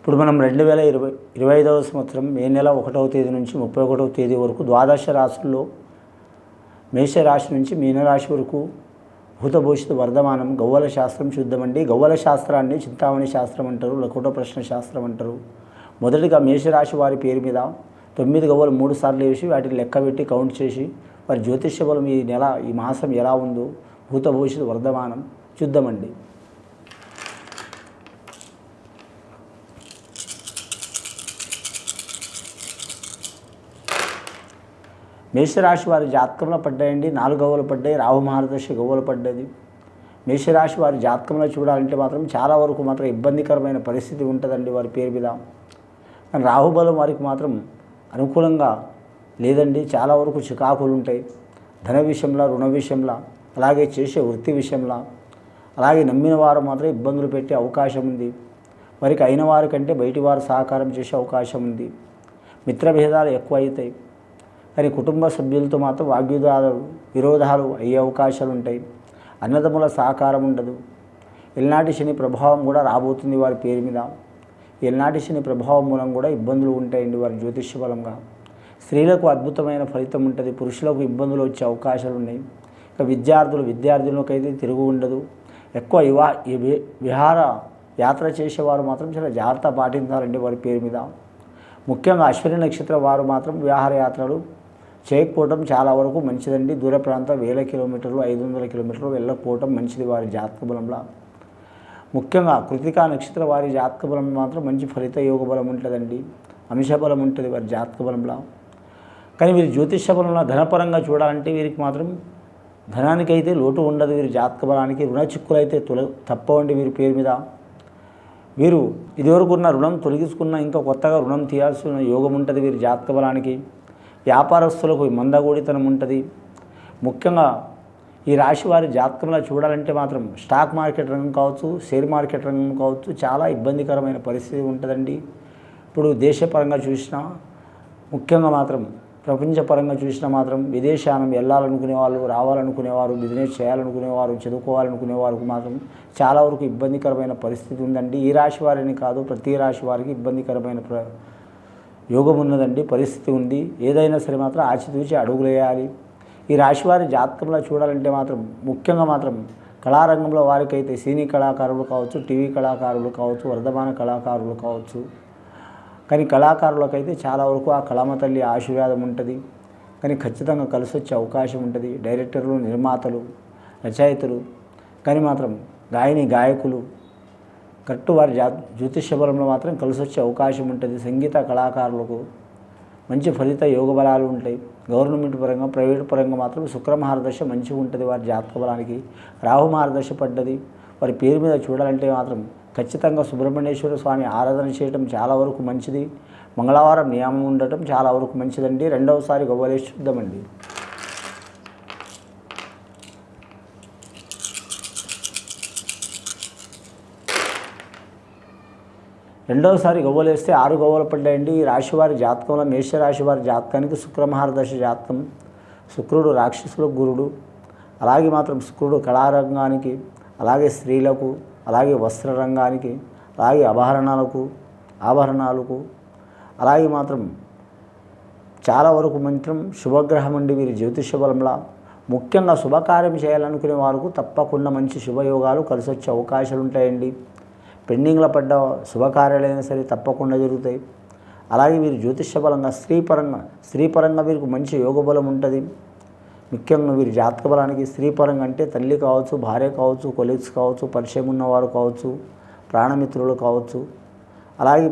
ఇప్పుడు మనం 2025వ సంవత్సరం మే నెల 1వ తేదీ నుంచి 31వ తేదీ వరకు ద్వాదశ రాశుల్లో మేషరాశి నుంచి మీనరాశి వరకు భూతభవిష్యత్ వర్ధమానం గవ్వల శాస్త్రం చూద్దామండి. గవ్వల శాస్త్రాన్ని చింతామణి శాస్త్రం అంటారు, లకుట ప్రశ్న శాస్త్రం అంటారు. మొదటిగా మేషరాశి వారి పేరు మీద 9 గవ్వలు 3 సార్లు వేసి వాటిని లెక్కబెట్టి కౌంట్ చేసి వారి జ్యోతిష్య బలం ఈ నెల ఈ మాసం ఎలా ఉందో భూతభవిష్యత్ వర్ధమానం చూద్దామండి. మేషరాశి వారి జాతకంలో పడ్డాయండి 4 గవ్వలు పడ్డాయి. రాహు మహారదశ గవ్వలు పడ్డది. మేషరాశి వారి జాతకంలో చూడాలంటే మాత్రం చాలా వరకు మాత్రం ఇబ్బందికరమైన పరిస్థితి ఉంటుందండి వారి పేరు మీద. కానీ రాహుబలం వారికి మాత్రం అనుకూలంగా లేదండి. చాలా వరకు చికాకులు ఉంటాయి ధన విషయంలో, రుణ విషయంలో, అలాగే చేసే వృత్తి విషయంలో. అలాగే నమ్మిన వారు మాత్రం ఇబ్బందులు పెట్టే అవకాశం ఉంది. వారికి అయిన వారి కంటే బయటి వారు సహకారం చేసే అవకాశం ఉంది. మిత్రభేదాలు ఎక్కువ అవుతాయి. కానీ కుటుంబ సభ్యులతో మాత్రం వాగ్యుద్ధాలు విరోధాలు అయ్యే అవకాశాలు ఉంటాయి. అన్నదమ్ముల సహకారం ఉండదు. ఎల్నాటి శని ప్రభావం కూడా రాబోతుంది వారి పేరు మీద. ఎల్నాటి శని ప్రభావం మూలం కూడా ఇబ్బందులు ఉంటాయండి వారి జ్యోతిష్య బలంగా. స్త్రీలకు అద్భుతమైన ఫలితం ఉంటుంది, పురుషులకు ఇబ్బందులు వచ్చే అవకాశాలు ఉన్నాయి. ఇక విద్యార్థులకైతే తిరుగు ఉండదు. ఎక్కువ విహార యాత్ర చేసేవారు మాత్రం చాలా జాగ్రత్త పాటించాలండి వారి పేరు మీద. ముఖ్యంగా అశ్విని నక్షత్రం వారు మాత్రం విహార యాత్రలు చేయకపోవడం చాలా వరకు మంచిదండి. దూర ప్రాంతం 1000 కిలోమీటర్లు 500 కిలోమీటర్లు వెళ్ళకపోవడం మంచిది వారి జాతక బలంలో. ముఖ్యంగా కృతికా నక్షత్ర వారి జాతక బలం మాత్రం మంచి ఫలిత యోగ బలం ఉంటుందండి, అంశబలం ఉంటుంది వారి జాతక బలంలో. కానీ వీరి జ్యోతిష బలంలో ధనపరంగా చూడాలంటే వీరికి మాత్రం ధనానికైతే లోటు ఉండదు. వీరి జాతక బలానికి రుణ చిక్కులు అయితే తప్పవండి వీరి పేరు మీద. వీరు ఇదివరకు ఉన్న రుణం తొలగించుకున్న ఇంకా కొత్తగా రుణం తీయాల్సిన యోగం ఉంటుంది వీరి జాతక బలానికి. వ్యాపారస్తులకు మందగోడితనం ఉంటుంది. ముఖ్యంగా ఈ రాశి వారి జాతకంలో చూడాలంటే మాత్రం స్టాక్ మార్కెట్ రంగం కావచ్చు, షేర్ మార్కెట్ రంగం కావచ్చు, చాలా ఇబ్బందికరమైన పరిస్థితి ఉంటుందండి. ఇప్పుడు దేశపరంగా చూసినా, ముఖ్యంగా మాత్రం ప్రపంచపరంగా చూసినా మాత్రం విదేశానం వెళ్ళాలనుకునే వాళ్ళు, రావాలనుకునేవారు, బిజినెస్ చేయాలనుకునేవారు, చదువుకోవాలనుకునేవారికి మాత్రం చాలా వరకు ఇబ్బందికరమైన పరిస్థితి ఉందండి. ఈ రాశి వారిని కాదు, ప్రతి రాశి వారికి ఇబ్బందికరమైన యోగం ఉన్నదండి, పరిస్థితి ఉంది. ఏదైనా సరే మాత్రం ఆచితూచి అడుగులు వేయాలి. ఈ రాశి వారి జాతకంలో చూడాలంటే మాత్రం ముఖ్యంగా మాత్రం కళారంగంలో వారికైతే సినీ కళాకారులు కావచ్చు, టీవీ కళాకారులు కావచ్చు, వర్ధమాన కళాకారులు కావచ్చు. కానీ కళాకారులకైతే చాలా వరకు ఆ కళామ తల్లి ఆశీర్వాదం ఉంటుంది. కానీ ఖచ్చితంగా కలిసి వచ్చే అవకాశం ఉంటుంది. డైరెక్టర్లు, నిర్మాతలు, రచయితలు, కానీ మాత్రం గాయకులు కరెక్ట్ వారి జ్యోతిష్య బలంలో మాత్రం కలిసి వచ్చే అవకాశం ఉంటుంది. సంగీత కళాకారులకు మంచి ఫలిత యోగ బలాలు ఉంటాయి. గవర్నమెంట్ పరంగా, ప్రైవేట్ పరంగా మాత్రం శుక్ర మహారదశ మంచిగా ఉంటుంది వారి జాతక బలానికి. రాహు మహారదశ పడ్డది. వారి పేరు మీద చూడాలంటే మాత్రం ఖచ్చితంగా సుబ్రహ్మణ్యేశ్వర స్వామి ఆరాధన చేయడం చాలా వరకు మంచిది. మంగళవారం నియమం ఉండటం చాలా వరకు మంచిదండి. రెండవసారి గవ్వలేసి చూద్దామండి. రెండవసారి గవ్వలేస్తే 6 గవ్వలు పడ్డాయండి. ఈ రాశివారి జాతకంలో మేషరాశి వారి జాతకానికి శుక్ర మహారదశ జాతకం. శుక్రుడు రాక్షసులకు గురుడు. అలాగే మాత్రం శుక్రుడు కళారంగానికి, అలాగే స్త్రీలకు, అలాగే వస్త్ర రంగానికి, అలాగే ఆభరణాలకు, అలాగే మాత్రం చాలా వరకు మాత్రం శుభగ్రహం అండి వీరి జ్యోతిష బలంలా. ముఖ్యంగా శుభకార్యం చేయాలనుకునే వారికి తప్పకుండా మంచి శుభయోగాలు కలిసి వచ్చే అవకాశాలు ఉంటాయండి. పెండింగ్లో పడ్డ శుభకార్యాలైనా సరే తప్పకుండా జరుగుతాయి. అలాగే వీరి జ్యోతిష బలంగా స్త్రీ పరంగా వీరికి మంచి యోగ బలం ఉంటుంది. ముఖ్యంగా వీరి జాతక బలానికి స్త్రీ పరంగా అంటే తల్లి కావచ్చు, భార్య కావచ్చు, కొలీగ్స్ కావచ్చు, పరిచయం ఉన్నవారు కావచ్చు, ప్రాణమిత్రులు కావచ్చు. అలాగే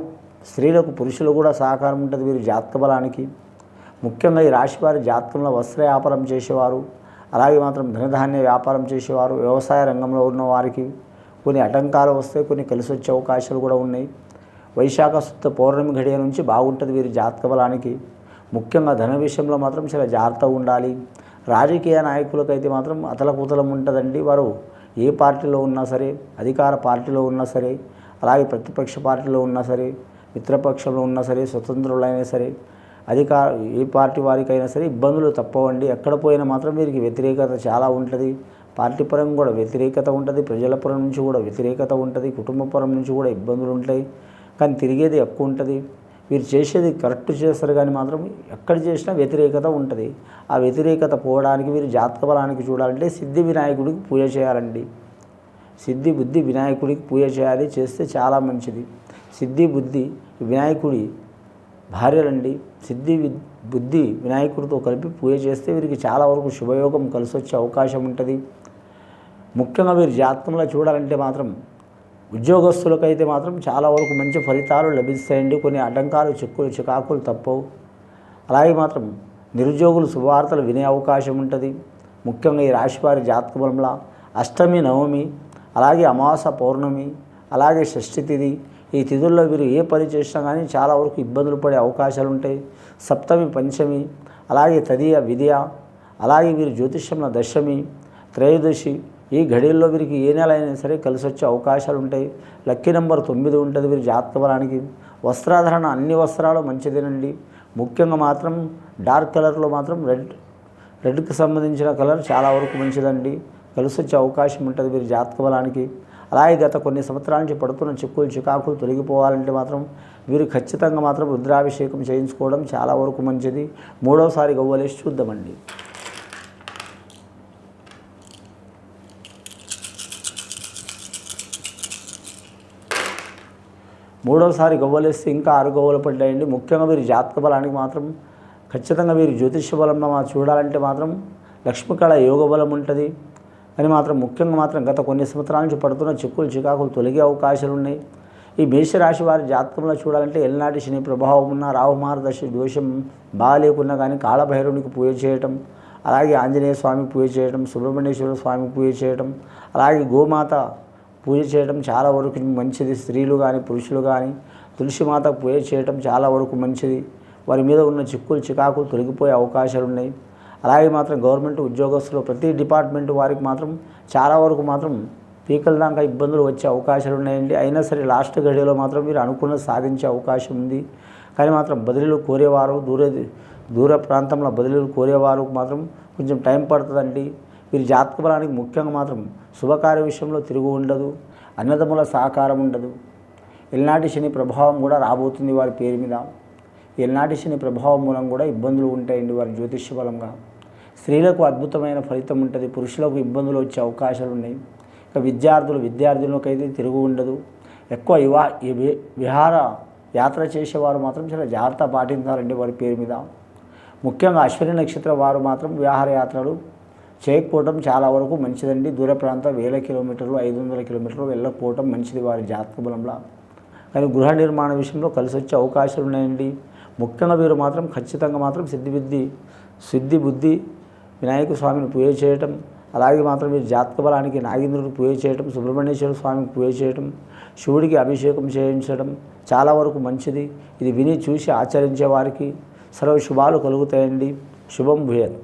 స్త్రీలకు పురుషులు కూడా సహకారం ఉంటుంది వీరి జాతక బలానికి. ముఖ్యంగా ఈ రాశి వారి జాతకంలో వస్త్ర వ్యాపారం చేసేవారు, అలాగే మాత్రం ధనధాన్య వ్యాపారం చేసేవారు, వ్యవసాయ రంగంలో ఉన్న వారికి కొన్ని ఆటంకాలు వస్తాయి, కొన్ని కలిసి వచ్చే అవకాశాలు కూడా ఉన్నాయి. వైశాఖ శుద్ధ పౌర్ణమి గడియ నుంచి బాగుంటుంది వీరి జాతక బలానికి. ముఖ్యంగా ధన విషయంలో మాత్రం చాలా జాగ్రత్తగా ఉండాలి. రాజకీయ నాయకులకైతే మాత్రం అతలకుతలం ఉంటుందండి. వారు ఏ పార్టీలో ఉన్నా సరే, అధికార పార్టీలో ఉన్నా సరే, అలాగే ప్రతిపక్ష పార్టీలో ఉన్నా సరే, మిత్రపక్షంలో ఉన్నా సరే, స్వతంత్రులైనా సరే, ఏ పార్టీ వారికైనా సరే ఇబ్బందులు తప్పవండి. ఎక్కడ పోయినా మాత్రం వీరికి వ్యతిరేకత చాలా ఉంటుంది. పార్టీ పరంగా కూడా వ్యతిరేకత ఉంటుంది, ప్రజల పరం నుంచి కూడా వ్యతిరేకత ఉంటుంది, కుటుంబ పరం నుంచి కూడా ఇబ్బందులు ఉంటాయి. కానీ తిరిగేది ఎక్కువ ఉంటుంది. వీరు చేసేది కరెక్ట్ చేస్తారు కానీ మాత్రం ఎక్కడ చేసినా వ్యతిరేకత ఉంటుంది. ఆ వ్యతిరేకత పోవడానికి వీరు జాతక బలానికి చూడాలంటే సిద్ధి వినాయకుడికి పూజ చేయాలండి. సిద్ధి బుద్ధి వినాయకుడికి పూజ చేయాలి, చేస్తే చాలా మంచిది. సిద్ధి బుద్ధి వినాయకుడి భార్యలండి. సిద్ధి బుద్ధి వినాయకుడితో కలిపి పూజ చేస్తే వీరికి చాలా వరకు శుభయోగం కలిసి వచ్చే అవకాశం ఉంటుంది. ముఖ్యంగా వీరు జాతకంలో చూడాలంటే మాత్రం ఉద్యోగస్తులకైతే మాత్రం చాలా వరకు మంచి ఫలితాలు లభిస్తాయండి. కొన్ని అడ్డంకాలు చిక్కులు చికాకులు తప్పవు. అలాగే మాత్రం నిరుద్యోగులు శుభవార్తలు వినే అవకాశం ఉంటుంది. ముఖ్యంగా ఈ రాశివారి జాతక బలంలో అష్టమి, నవమి, అలాగే అమావాస, పౌర్ణమి, అలాగే షష్ఠి తిథి, ఈ తిథుల్లో వీరు ఏ పని చేసినా కానీ చాలా వరకు ఇబ్బందులు పడే అవకాశాలు ఉంటాయి. సప్తమి, పంచమి, అలాగే తదియ, విద్య, అలాగే వీరు జ్యోతిష్యంలో దశమి, త్రయోదశి, ఈ ఘడియల్లో వీరికి ఏ నెల అయినా సరే కలిసి వచ్చే అవకాశాలు ఉంటాయి. లక్కీ నెంబర్ 9 ఉంటుంది వీరి జాతక బలానికి. వస్త్రాధరణ అన్ని వస్త్రాలు మంచిదేనండి. ముఖ్యంగా మాత్రం డార్క్ కలర్లో మాత్రం రెడ్కి సంబంధించిన కలర్ చాలా వరకు మంచిదండి. కలిసి వచ్చే అవకాశం ఉంటుంది వీరి జాతక బలానికి. అలాగే గత కొన్ని సంవత్సరాల నుంచి పడుతున్న చిక్కులు చికాకులు తొలగిపోవాలంటే మాత్రం వీరు ఖచ్చితంగా మాత్రం రుద్రాభిషేకం చేయించుకోవడం చాలా వరకు మంచిది. మూడవసారి గవ్వలేసి చూద్దామండి. మూడవసారి గవ్వలేస్తే ఇంకా 6 గవ్వలు పడ్డాయండి. ముఖ్యంగా వీరి జాతక బలానికి మాత్రం ఖచ్చితంగా వీరి జ్యోతిష్య బలంలో చూడాలంటే మాత్రం లక్ష్మీకళ యోగ బలం ఉంటుంది. కానీ మాత్రం ముఖ్యంగా మాత్రం గత కొన్ని సంవత్సరాల నుంచి పడుతున్న చిక్కులు చికాకులు తొలగే అవకాశాలు ఉన్నాయి. ఈ మేషరాశి వారి జాతకంలో చూడాలంటే ఎల్నాటి శని ప్రభావం ఉన్న, రాహు మహర్దశ దోషం బాగాలేకున్నా కానీ కాళభైరవునికి పూజ చేయటం, అలాగే ఆంజనేయ స్వామి పూజ చేయటం, సుబ్రహ్మణ్యేశ్వర స్వామి పూజ చేయటం, అలాగే గోమాత పూజ చేయడం చాలా వరకు మంచిది. స్త్రీలు కానీ పురుషులు కానీ తులసిమాత పూజ చేయటం చాలా వరకు మంచిది. వారి మీద ఉన్న చిక్కులు చికాకులు తొలగిపోయే అవకాశాలు ఉన్నాయి. అలాగే మాత్రం గవర్నమెంట్ ఉద్యోగస్తులు ప్రతి డిపార్ట్మెంట్ వారికి మాత్రం చాలా వరకు మాత్రం పీకల దాకా ఇబ్బందులు వచ్చే అవకాశాలు ఉన్నాయండి. అయినా సరే లాస్ట్ గడియలో మాత్రం మీరు అనుకున్నది సాధించే అవకాశం ఉంది. కానీ మాత్రం బదిలీలు కోరేవారు, దూర ప్రాంతంలో బదిలీలు కోరేవారు మాత్రం కొంచెం టైం పడుతుందండి. వీరి జాతక బలానికి ముఖ్యంగా మాత్రం శుభకార్య విషయంలో తిరుగు ఉండదు, అన్నదమ్ముల సహకారం ఉండదు. ఎల్నాటి శని ప్రభావం కూడా రాబోతుంది వారి పేరు మీద. ఎల్నాటి శని ప్రభావం మూలం కూడా ఇబ్బందులు ఉంటాయండి వారి జ్యోతిష్య బలంగా. స్త్రీలకు అద్భుతమైన ఫలితం ఉంటుంది, పురుషులకు ఇబ్బందులు వచ్చే అవకాశాలు ఉన్నాయి. ఇక విద్యార్థులకైతే తిరుగు ఉండదు. ఎక్కువ విహార యాత్ర చేసేవారు మాత్రం చాలా జాగ్రత్త పాటించాలండి వారి పేరు మీద. ముఖ్యంగా అశ్విని నక్షత్రం వారు మాత్రం విహార యాత్రలు చేయకపోవడం చాలా వరకు మంచిదండి. దూర ప్రాంతం 1000 కిలోమీటర్లు 500 కిలోమీటర్లు వెళ్ళకపోవడం మంచిది వారి జాతక బలంలో. కానీ గృహ నిర్మాణ విషయంలో కలిసి వచ్చే అవకాశాలు ఉన్నాయండి. ముఖ్యంగా వీరు మాత్రం ఖచ్చితంగా మాత్రం సిద్ధి బుద్ధి వినాయక స్వామిని పూజ చేయటం, అలాగే మాత్రం వీరి జాతక బలానికి నాగేంద్రుడికి పూజ చేయటం, సుబ్రహ్మణ్యేశ్వర స్వామికి పూజ చేయటం, శివుడికి అభిషేకం చేయించడం చాలా వరకు మంచిది. ఇది విని చూసి ఆచరించే వారికి సర్వ శుభాలు కలుగుతాయండి. శుభం భూయాత్.